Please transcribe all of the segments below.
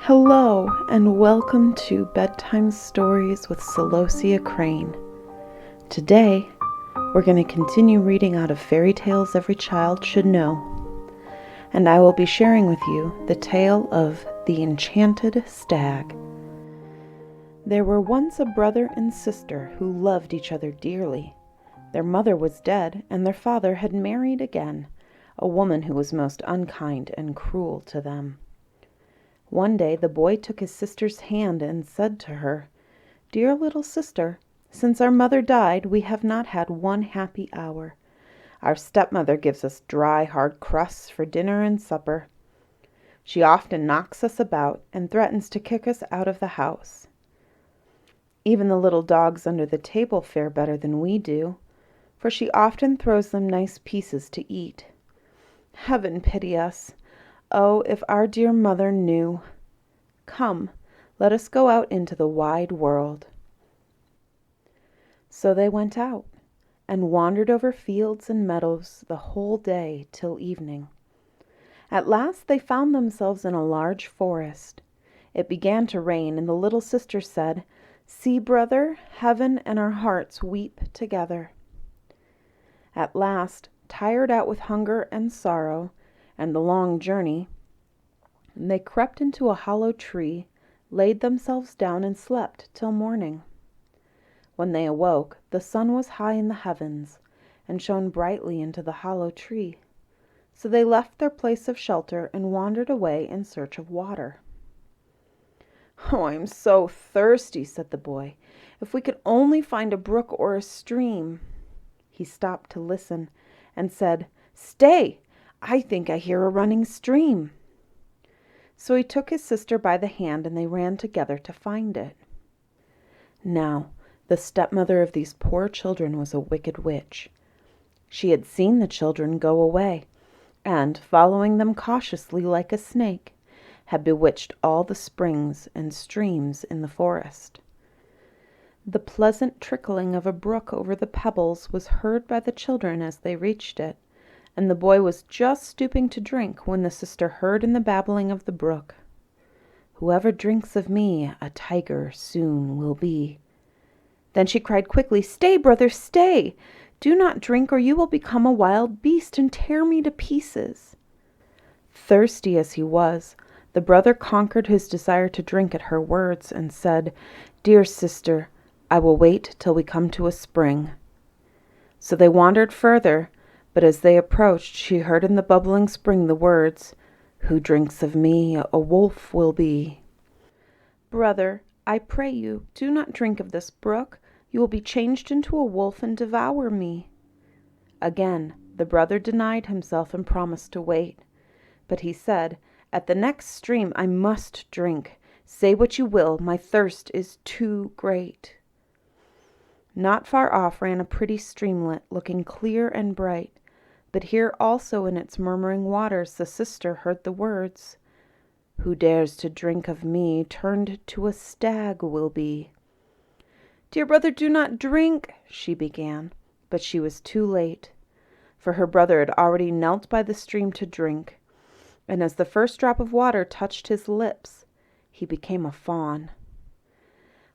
Hello, and welcome to Bedtime Stories with Celosia Crane. Today, we're going to continue reading out of Fairy Tales Every Child Should Know, and I will be sharing with you the tale of the Enchanted Stag. There were once a brother and sister who loved each other dearly. Their mother was dead, and their father had married again, a woman who was most unkind and cruel to them. One day the boy took his sister's hand and said to her, "Dear little sister, since our mother died, we have not had one happy hour. Our stepmother gives us dry, hard crusts for dinner and supper. She often knocks us about and threatens to kick us out of the house. Even the little dogs under the table fare better than we do, for she often throws them nice pieces to eat. Heaven pity us! Oh, if our dear mother knew! Come, let us go out into the wide world." So they went out, and wandered over fields and meadows the whole day till evening. At last they found themselves in a large forest. It began to rain, and the little sister said, "See, brother, heaven and our hearts weep together." At last, tired out with hunger and sorrow, and the long journey, they crept into a hollow tree, laid themselves down, and slept till morning. When they awoke, the sun was high in the heavens, and shone brightly into the hollow tree. So they left their place of shelter and wandered away in search of water. "Oh, I am so thirsty," said the boy. "If we could only find a brook or a stream." He stopped to listen, and said, "Stay! I think I hear a running stream." So he took his sister by the hand, and they ran together to find it. Now, the stepmother of these poor children was a wicked witch. She had seen the children go away, and, following them cautiously like a snake, had bewitched all the springs and streams in the forest. The pleasant trickling of a brook over the pebbles was heard by the children as they reached it, and the boy was just stooping to drink when the sister heard in the babbling of the brook, "Whoever drinks of me, a tiger soon will be." Then she cried quickly, "Stay, brother, stay! Do not drink, or you will become a wild beast and tear me to pieces." Thirsty as he was, the brother conquered his desire to drink at her words, and said, "Dear sister, I will wait till we come to a spring." So they wandered further, but as they approached, she heard in the bubbling spring the words, "Who drinks of me, a wolf will be." "Brother, I pray you, do not drink of this brook. You will be changed into a wolf and devour me." Again the brother denied himself and promised to wait. But he said, "At the next stream I must drink. Say what you will, my thirst is too great." Not far off ran a pretty streamlet, looking clear and bright. But here also in its murmuring waters the sister heard the words, "Who dares to drink of me, turned to a stag will be." "Dear brother, do not drink," she began, but she was too late, for her brother had already knelt by the stream to drink, and as the first drop of water touched his lips, he became a fawn.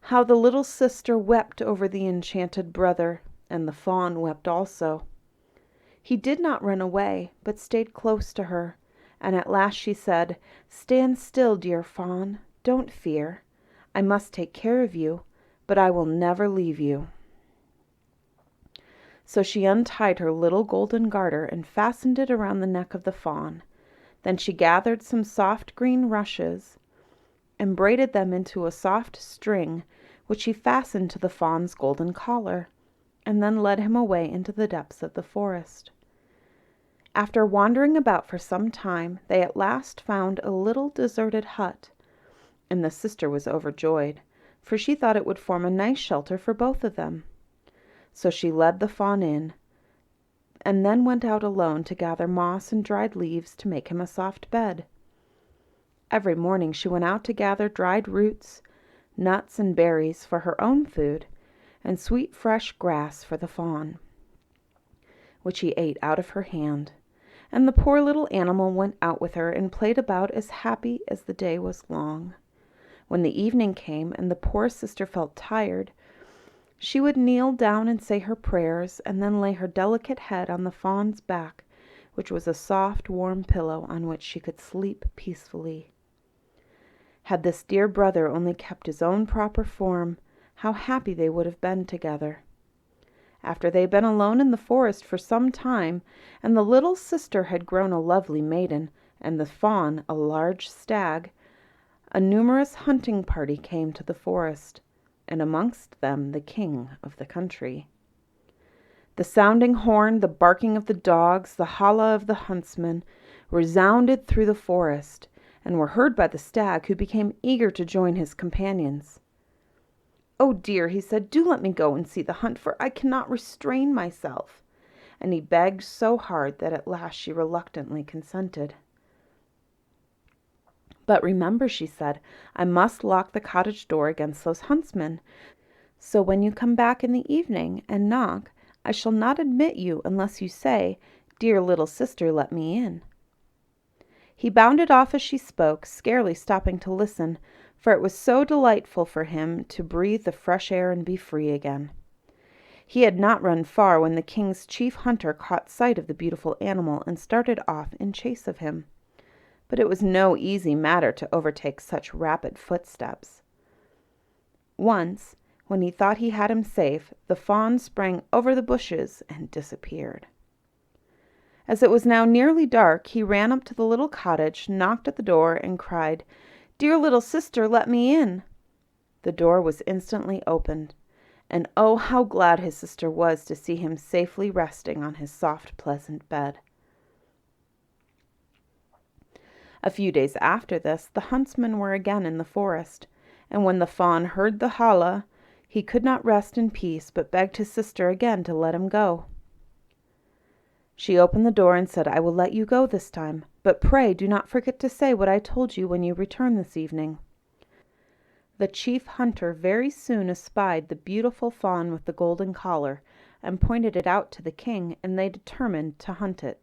How the little sister wept over the enchanted brother, and the fawn wept also. He did not run away, but stayed close to her, and at last she said, "Stand still, dear fawn, don't fear. I must take care of you, but I will never leave you." So she untied her little golden garter and fastened it around the neck of the fawn. Then she gathered some soft green rushes and braided them into a soft string, which she fastened to the fawn's golden collar, and then led him away into the depths of the forest. After wandering about for some time, they at last found a little deserted hut, and the sister was overjoyed, for she thought it would form a nice shelter for both of them. So she led the fawn in, and then went out alone to gather moss and dried leaves to make him a soft bed. Every morning she went out to gather dried roots, nuts, and berries for her own food, and sweet fresh grass for the fawn, which he ate out of her hand. And the poor little animal went out with her and played about as happy as the day was long. When the evening came and the poor sister felt tired, she would kneel down and say her prayers, and then lay her delicate head on the fawn's back, which was a soft, warm pillow on which she could sleep peacefully. Had this dear brother only kept his own proper form, how happy they would have been together. After they had been alone in the forest for some time, and the little sister had grown a lovely maiden, and the fawn a large stag, a numerous hunting party came to the forest, and amongst them the king of the country. The sounding horn, the barking of the dogs, the holla of the huntsmen, resounded through the forest, and were heard by the stag, who became eager to join his companions. "Oh dear," he said, "do let me go and see the hunt, for I cannot restrain myself." And he begged so hard that at last she reluctantly consented. "But remember," she said, "I must lock the cottage door against those huntsmen. So when you come back in the evening and knock, I shall not admit you unless you say, 'Dear little sister, let me in.'" He bounded off as she spoke, scarcely stopping to listen, for it was so delightful for him to breathe the fresh air and be free again. He had not run far when the king's chief hunter caught sight of the beautiful animal and started off in chase of him. But it was no easy matter to overtake such rapid footsteps. Once, when he thought he had him safe, the fawn sprang over the bushes and disappeared. As it was now nearly dark, he ran up to the little cottage, knocked at the door, and cried, "Dear little sister, let me in." The door was instantly opened, and oh, how glad his sister was to see him safely resting on his soft, pleasant bed. A few days after this, the huntsmen were again in the forest, and when the fawn heard the holla, he could not rest in peace, but begged his sister again to let him go. She opened the door and said, "I will let you go this time, but pray do not forget to say what I told you when you return this evening." The chief hunter very soon espied the beautiful fawn with the golden collar, and pointed it out to the king, and they determined to hunt it.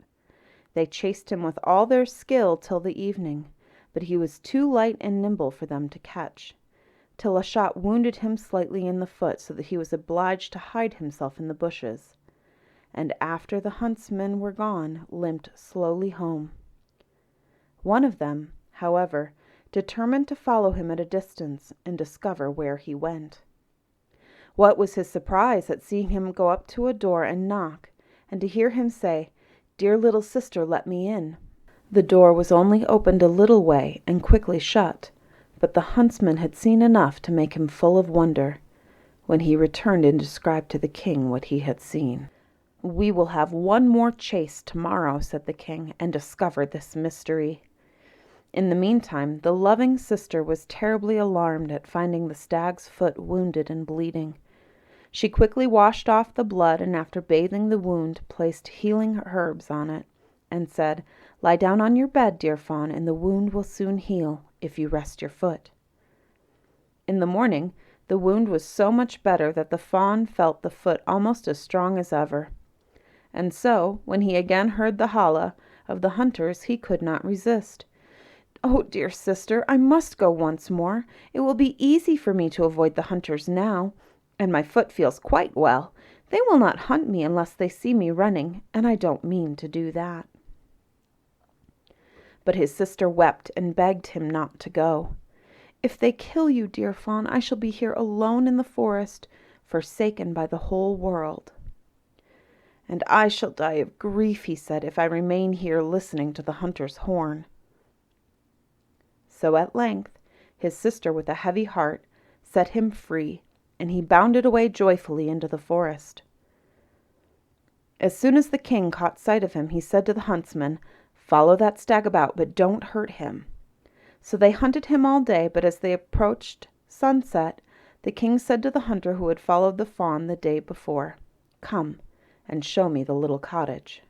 They chased him with all their skill till the evening, but he was too light and nimble for them to catch, till a shot wounded him slightly in the foot, so that he was obliged to hide himself in the bushes, and after the huntsmen were gone, limped slowly home. One of them, however, determined to follow him at a distance and discover where he went. What was his surprise at seeing him go up to a door and knock, and to hear him say, "Dear little sister, let me in." The door was only opened a little way and quickly shut, but the huntsman had seen enough to make him full of wonder, when he returned and described to the king what he had seen. "We will have one more chase tomorrow," said the king, "and discover this mystery." In the meantime, the loving sister was terribly alarmed at finding the stag's foot wounded and bleeding. She quickly washed off the blood, and after bathing the wound, placed healing herbs on it, and said, "Lie down on your bed, dear fawn, and the wound will soon heal, if you rest your foot." In the morning, the wound was so much better that the fawn felt the foot almost as strong as ever. And so, when he again heard the holla of the hunters, he could not resist. "Oh, dear sister, I must go once more. It will be easy for me to avoid the hunters now, and my foot feels quite well. They will not hunt me unless they see me running, and I don't mean to do that." But his sister wept and begged him not to go. "If they kill you, dear fawn, I shall be here alone in the forest, forsaken by the whole world." "And I shall die of grief," he said, "if I remain here listening to the hunter's horn." So at length his sister, with a heavy heart, set him free, and he bounded away joyfully into the forest. As soon as the king caught sight of him, he said to the huntsman, "Follow that stag about, but don't hurt him." So they hunted him all day, but as they approached sunset, the king said to the hunter who had followed the fawn the day before, "Come and show me the little cottage."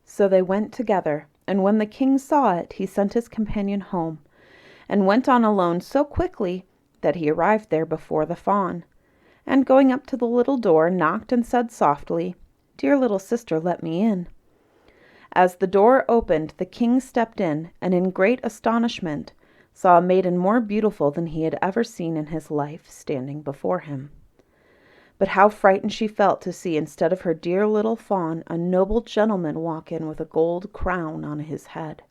So they went together, and when the king saw it, he sent his companion home, and went on alone so quickly that he arrived there before the fawn, and going up to the little door, knocked and said softly, "Dear little sister, let me in." As the door opened, the king stepped in, and in great astonishment saw a maiden more beautiful than he had ever seen in his life standing before him. But how frightened she felt to see, instead of her dear little fawn, a noble gentleman walk in with a gold crown on his head.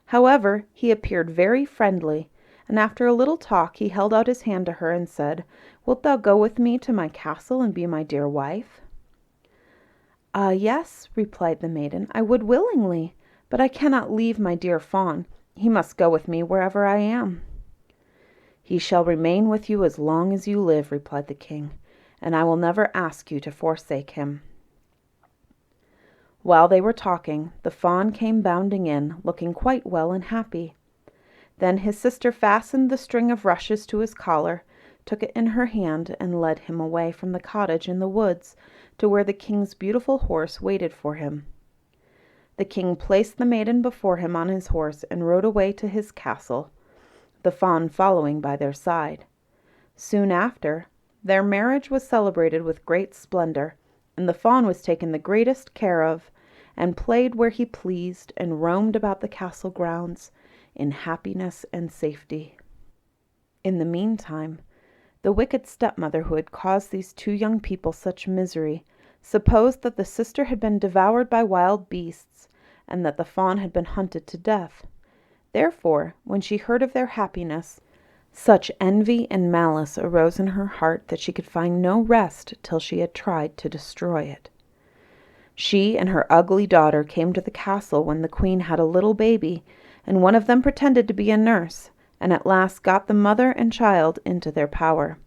However, he appeared very friendly, and after a little talk he held out his hand to her and said, "Wilt thou go with me to my castle and be my dear wife?" Yes," replied the maiden, "I would willingly, but I cannot leave my dear fawn. He must go with me wherever I am." "He shall remain with you as long as you live," replied the king, "and I will never ask you to forsake him." While they were talking, the fawn came bounding in, looking quite well and happy. Then his sister fastened the string of rushes to his collar, took it in her hand, and led him away from the cottage in the woods to where the king's beautiful horse waited for him. The king placed the maiden before him on his horse and rode away to his castle, the fawn following by their side. Soon after, their marriage was celebrated with great splendor, and the fawn was taken the greatest care of, and played where he pleased, and roamed about the castle grounds in happiness and safety. In the meantime, the wicked stepmother who had caused these two young people such misery supposed that the sister had been devoured by wild beasts, and that the fawn had been hunted to death. Therefore, when she heard of their happiness, such envy and malice arose in her heart that she could find no rest till she had tried to destroy it. She and her ugly daughter came to the castle when the queen had a little baby, and one of them pretended to be a nurse, and at last got the mother and child into their power.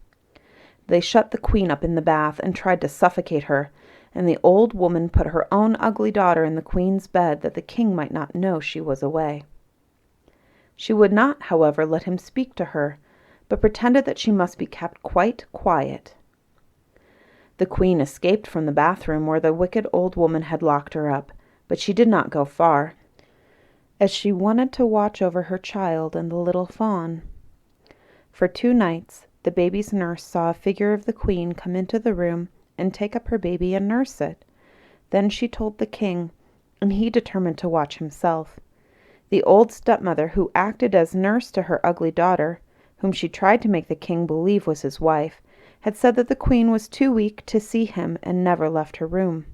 They shut the queen up in the bath and tried to suffocate her, and the old woman put her own ugly daughter in the queen's bed that the king might not know she was away. She would not, however, let him speak to her, but pretended that she must be kept quite quiet. The queen escaped from the bathroom where the wicked old woman had locked her up, but she did not go far, as she wanted to watch over her child and the little fawn. For 2 nights, the baby's nurse saw a figure of the queen come into the room and take up her baby and nurse it. Then she told the king, and he determined to watch himself. The old stepmother, who acted as nurse to her ugly daughter, whom she tried to make the king believe was his wife, had said that the queen was too weak to see him and never left her room.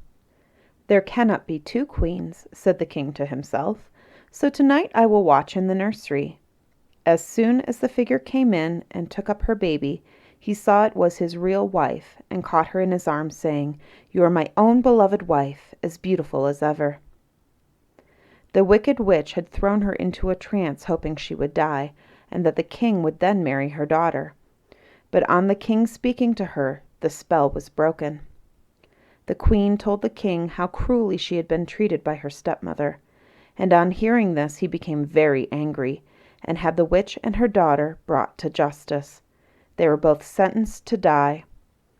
"There cannot be 2 queens," said the king to himself, "so tonight I will watch in the nursery." As soon as the figure came in and took up her baby, he saw it was his real wife, and caught her in his arms, saying, "You are my own beloved wife, as beautiful as ever." The wicked witch had thrown her into a trance, hoping she would die, and that the king would then marry her daughter. But on the king speaking to her, the spell was broken. The queen told the king how cruelly she had been treated by her stepmother, and on hearing this he became very angry, and had the witch and her daughter brought to justice. They were both sentenced to die,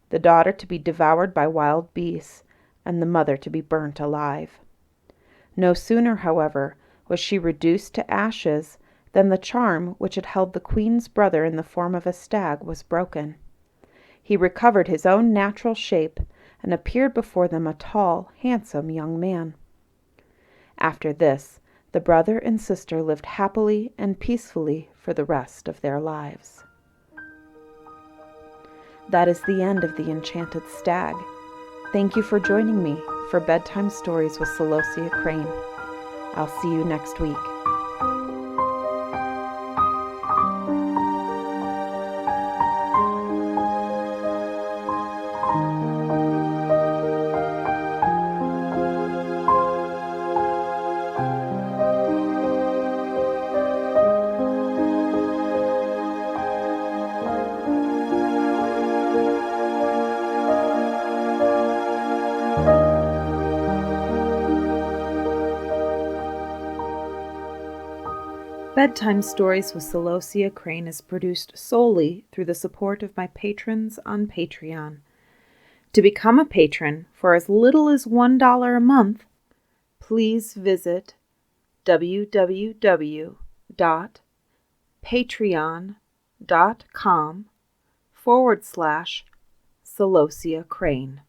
the daughter to be devoured by wild beasts, and the mother to be burnt alive. No sooner, however, was she reduced to ashes than the charm which had held the queen's brother in the form of a stag was broken. He recovered his own natural shape and appeared before them a tall, handsome young man. After this, the brother and sister lived happily and peacefully for the rest of their lives. That is the end of The Enchanted Stag. Thank you for joining me for Bedtime Stories with Celosia Crane. I'll see you next week. Bedtime Stories with Celosia Crane is produced solely through the support of my patrons on Patreon. To become a patron for as little as $1 a month, please visit www.patreon.com/Celosia Crane.